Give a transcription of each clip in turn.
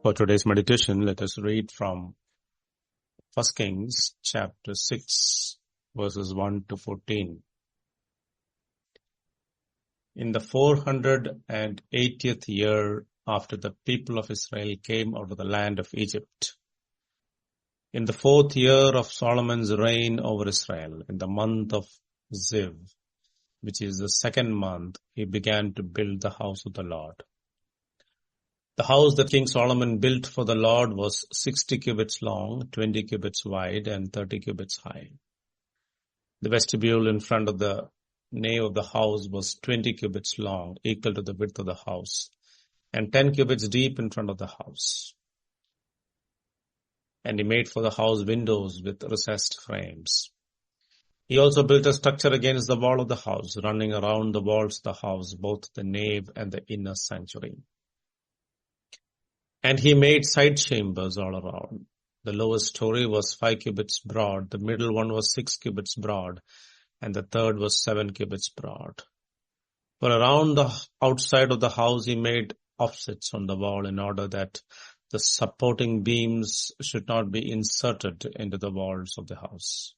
For today's meditation, let us read from 1 Kings chapter 6, verses 1 to 14. In the 480th year after the people of Israel came out of the land of Egypt, in the 4th year of Solomon's reign over Israel, in the month of Ziv, which is the second month, he began to build the house of the Lord. The house that King Solomon built for the Lord was 60 cubits long, 20 cubits wide, and 30 cubits high. The vestibule in front of the nave of the house was 20 cubits long, equal to the width of the house, and 10 cubits deep in front of the house. And he made for the house windows with recessed frames. He also built a structure against the wall of the house, running around the walls of the house, both the nave and the inner sanctuary. And he made side chambers all around. The lowest story was 5 cubits broad, the middle one was 6 cubits broad, and the third was 7 cubits broad. For around the outside of the house he made offsets on the wall in order that the supporting beams should not be inserted into the walls of the house.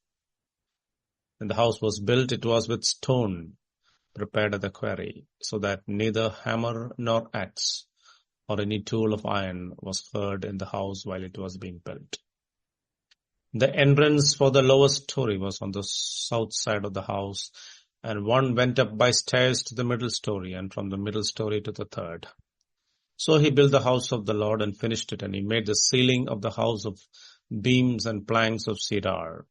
When the house was built, it was with stone prepared at the quarry, so that neither hammer nor axe or any tool of iron was heard in the house while it was being built. The entrance for the lowest story was on the south side of the house, and one went up by stairs to the middle story, and from the middle story to the third. So he built the house of the Lord and finished it, and he made the ceiling of the house of beams and planks of cedar.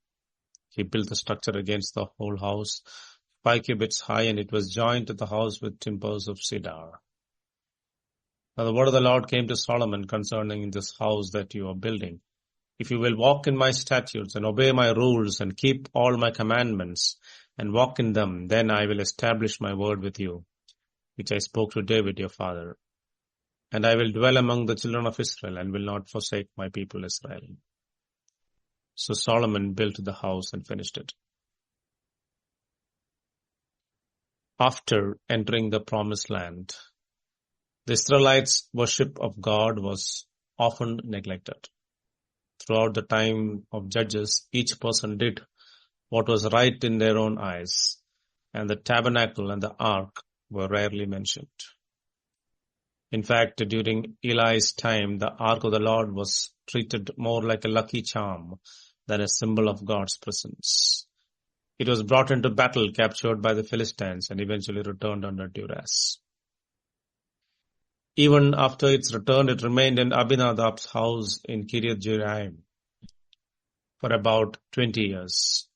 He built the structure against the whole house, 5 cubits high, and it was joined to the house with timbers of cedar. Now the word of the Lord came to Solomon concerning this house that you are building. If you will walk in my statutes and obey my rules and keep all my commandments and walk in them, then I will establish my word with you, which I spoke to David your father. And I will dwell among the children of Israel and will not forsake my people Israel. So Solomon built the house and finished it. After entering the promised land, the Israelites' worship of God was often neglected. Throughout the time of Judges, each person did what was right in their own eyes, and the tabernacle and the ark were rarely mentioned. In fact, during Eli's time, the ark of the Lord was treated more like a lucky charm than a symbol of God's presence. It was brought into battle, captured by the Philistines, and eventually returned under duress. Even after its return, it remained in Abinadab's house in Kiriath Jearim for about 20 years.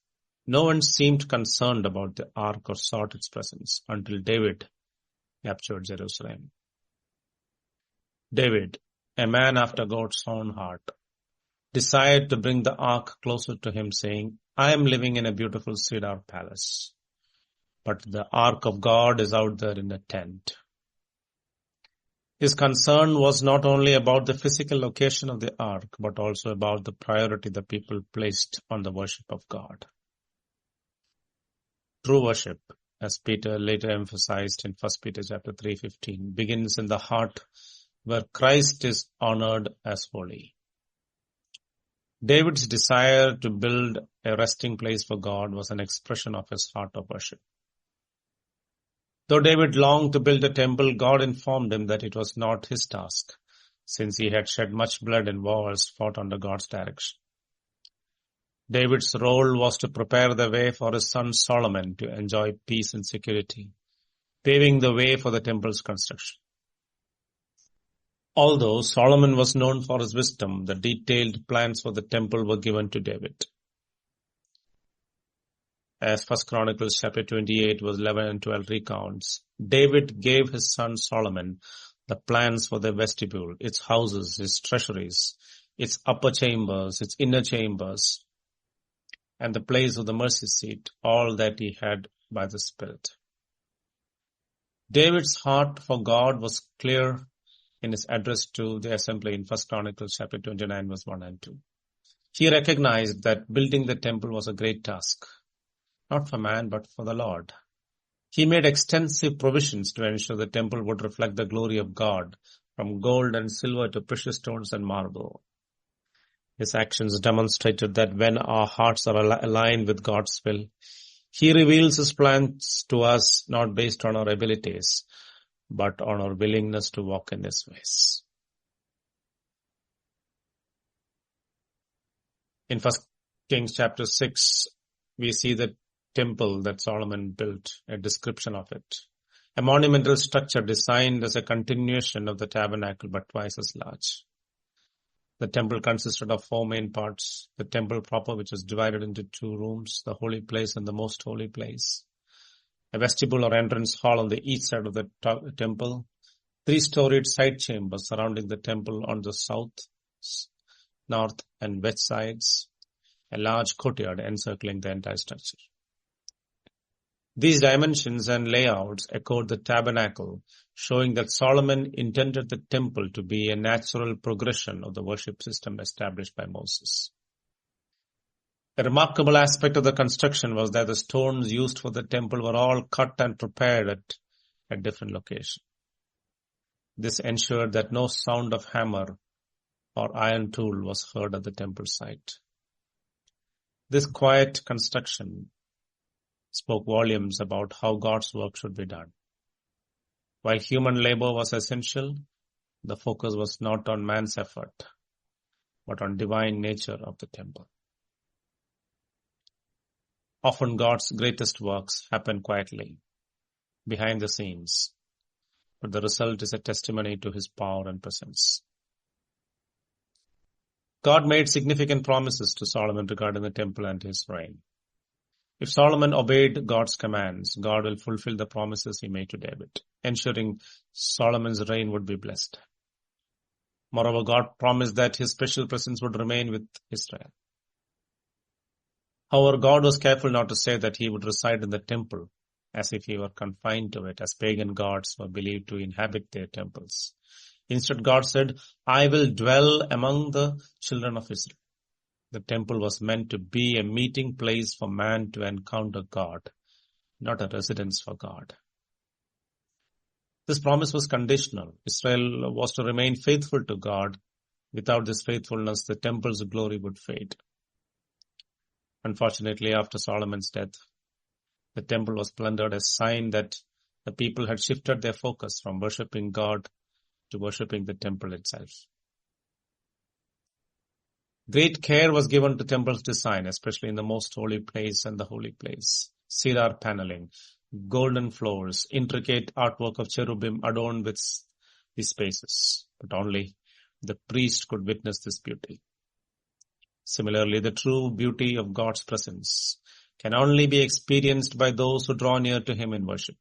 No one seemed concerned about the ark or sought its presence until David captured Jerusalem. David, a man after God's own heart, desired to bring the ark closer to him, saying, I am living in a beautiful cedar palace, but the ark of God is out there in a tent. His concern was not only about the physical location of the ark, but also about the priority the people placed on the worship of God. True worship, as Peter later emphasized in 1 Peter chapter 3:15, begins in the heart where Christ is honored as holy. David's desire to build a resting place for God was an expression of his heart of worship. Though David longed to build a temple, God informed him that it was not his task, since he had shed much blood in wars fought under God's direction. David's role was to prepare the way for his son Solomon to enjoy peace and security, paving the way for the temple's construction. Although Solomon was known for his wisdom, the detailed plans for the temple were given to David. As 1 Chronicles chapter 28 verse 11 and 12 recounts, David gave his son Solomon the plans for the vestibule, its houses, its treasuries, its upper chambers, its inner chambers, and the place of the mercy seat, all that he had by the Spirit. David's heart for God was clear in his address to the assembly in 1 Chronicles chapter 29 verse 1 and 2. He recognized that building the temple was a great task, not for man, but for the Lord. He made extensive provisions to ensure the temple would reflect the glory of God from gold and silver to precious stones and marble. His actions demonstrated that when our hearts are aligned with God's will, He reveals His plans to us not based on our abilities, but on our willingness to walk in His ways. In 1 Kings chapter 6, we see the temple that Solomon built, a description of it. A monumental structure designed as a continuation of the tabernacle, but twice as large. The temple consisted of 4 main parts. The temple proper, which was divided into 2 rooms, the holy place and the most holy place. A vestibule or entrance hall on the east side of the temple. 3-storied side chambers surrounding the temple on the south, north and west sides. A large courtyard encircling the entire structure. These dimensions and layouts echoed the tabernacle, showing that Solomon intended the temple to be a natural progression of the worship system established by Moses. A remarkable aspect of the construction was that the stones used for the temple were all cut and prepared at a different location. This ensured that no sound of hammer or iron tool was heard at the temple site. This quiet construction spoke volumes about how God's work should be done. While human labor was essential, the focus was not on man's effort, but on divine nature of the temple. Often God's greatest works happen quietly, behind the scenes, but the result is a testimony to His power and presence. God made significant promises to Solomon regarding the temple and his reign. If Solomon obeyed God's commands, God will fulfill the promises He made to David, ensuring Solomon's reign would be blessed. Moreover, God promised that His special presence would remain with Israel. However, God was careful not to say that He would reside in the temple as if He were confined to it, as pagan gods were believed to inhabit their temples. Instead, God said, "I will dwell among the children of Israel." The temple was meant to be a meeting place for man to encounter God, not a residence for God. This promise was conditional. Israel was to remain faithful to God. Without this faithfulness, the temple's glory would fade. Unfortunately, after Solomon's death, the temple was plundered, a sign that the people had shifted their focus from worshipping God to worshipping the temple itself. Great care was given to temple's design, especially in the most holy place and the holy place. Cedar paneling, golden floors, intricate artwork of cherubim adorned with these spaces. But only the priest could witness this beauty. Similarly, the true beauty of God's presence can only be experienced by those who draw near to Him in worship.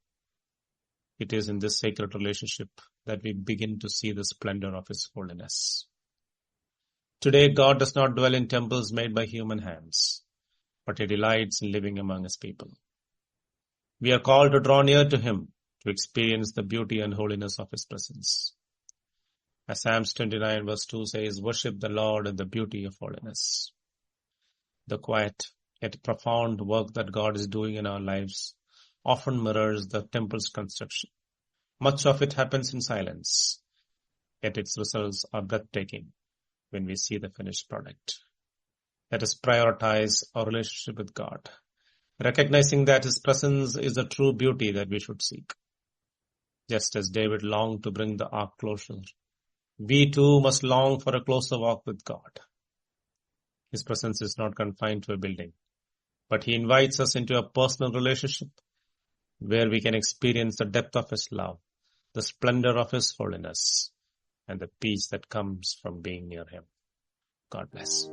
It is in this sacred relationship that we begin to see the splendor of His holiness. Today, God does not dwell in temples made by human hands, but He delights in living among His people. We are called to draw near to Him to experience the beauty and holiness of His presence. As Psalms 29 verse 2 says, "Worship the Lord in the beauty of holiness." The quiet yet profound work that God is doing in our lives often mirrors the temple's construction. Much of it happens in silence, yet its results are breathtaking when we see the finished product. Let us prioritize our relationship with God, recognizing that His presence is the true beauty that we should seek. Just as David longed to bring the ark closer, we too must long for a closer walk with God. His presence is not confined to a building, but He invites us into a personal relationship where we can experience the depth of His love, the splendor of His holiness, and the peace that comes from being near Him. God bless.